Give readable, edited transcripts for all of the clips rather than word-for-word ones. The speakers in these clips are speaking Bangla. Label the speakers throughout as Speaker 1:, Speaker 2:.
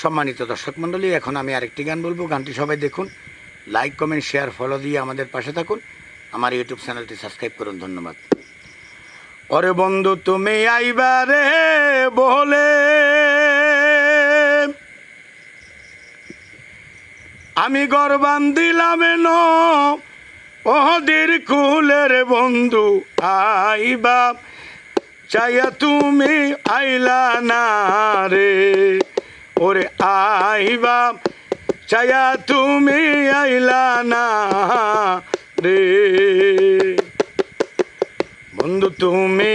Speaker 1: সম্মানিত দর্শক মণ্ডলী, এখন আমি আরেকটি গান বলবো। গানটি সবাই দেখুন, লাইক কমেন্ট শেয়ার ফলো দিয়ে আমাদের পাশে থাকুন। আমার ইউটিউব চ্যানেলটি সাবস্ক্রাইব করুন। ধন্যবাদ। ওরে বন্ধু তুমি আইবারে বলে আমি ঘর বান্ধিলাম ন ওদের কুলের বন্ধু আইবা চাইয়া তুমি আইলা না রে। ওরে আইবা চাইয়া তুমি আইলা না রে। বন্ধু তুমি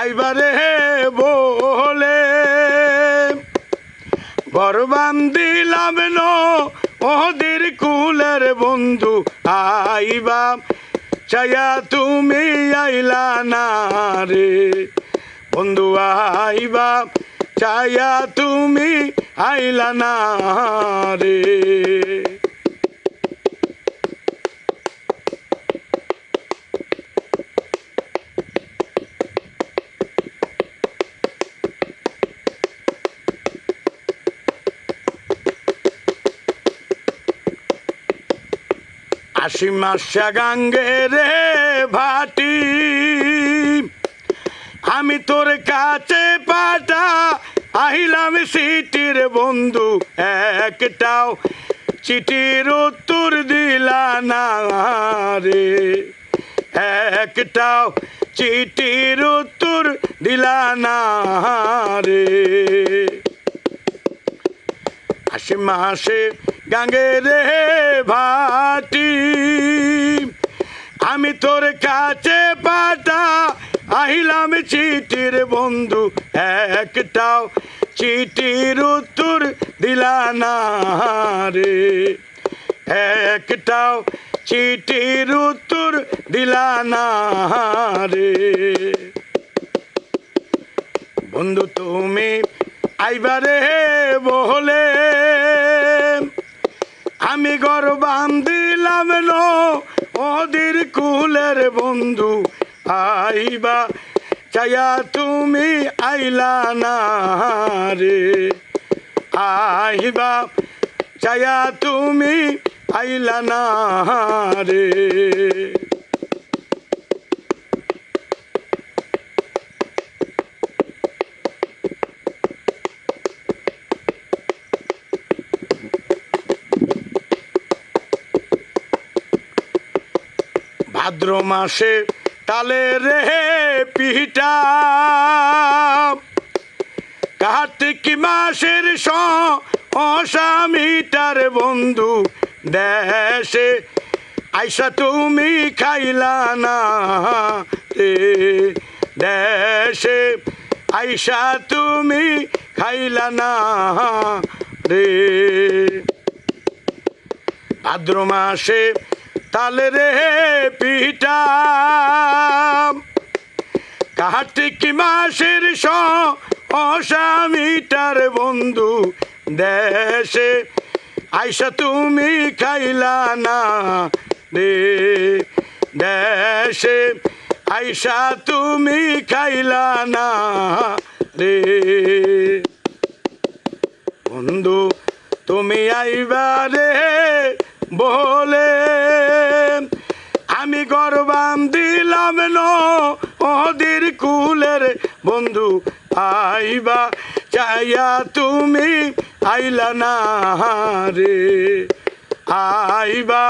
Speaker 1: আইবারে বলে ঘর বান্ধিলাম ন ওদের কুলের বন্ধু আইবা চাইয়া তুমি আইলা না রে। বন্ধু আইবা চাইয়া তুমি আইলা না রে। আশি মাসা গাঙ্গে রে ভাটি আমি তোর কাছে পাটা আহিলাম সিটির বন্ধু একটাও চিঠির উত্তর দিলা না রে। একটাও চিঠির উত্তর দিলা না রে। আশি মাসে গাঙ্গে রে ভাটি আমি তোর কাছে পাটা আহিলাম চিঠির বন্ধু একটাও চিঠির উত্তর দিলা না রে। একটাও চিঠির উত্তর দিলা না রে। বন্ধু তুমি আইবারে বলে আমি ঘর বান্ধিলাম ন ওদের কুলের বন্ধু আইবা চাইয়া তুমি আইলা না রে। আইবা চাইয়া তুমি আইলা না রে। ভাদ্র মাসে তালে রে পিঠা কার্তিক মাসের অসামিটার বন্ধু দেশে আইসা তুমি খাইলা না রে। দেশে আইসা তুমি খাইলা না রে। ভাদ্র মাসে তালে রে পিঠা কার্তিক মাসের অসামিটার বন্ধু দেশে আইসা তুমি খাইলা না রে। দেশে আইসা তুমি খাইলা না রে। বন্ধু তুমি আইবারে বলে আমি ঘর বান্ধিলাম ন ওদের কুলের বন্ধু আইবা চাইয়া তুমি আইলা না রে। আইবা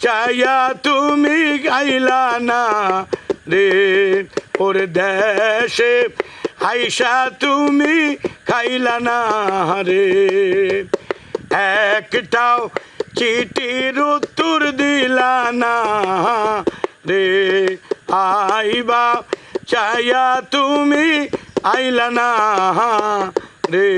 Speaker 1: চাইয়া তুমি আইলা না রে। ওরে দেশে আইসা তুমি খাইলা না রে। একটাও চিঠির উত্তর দিলা না রে। আইবা চাইয়া তুমি আইলা না রে।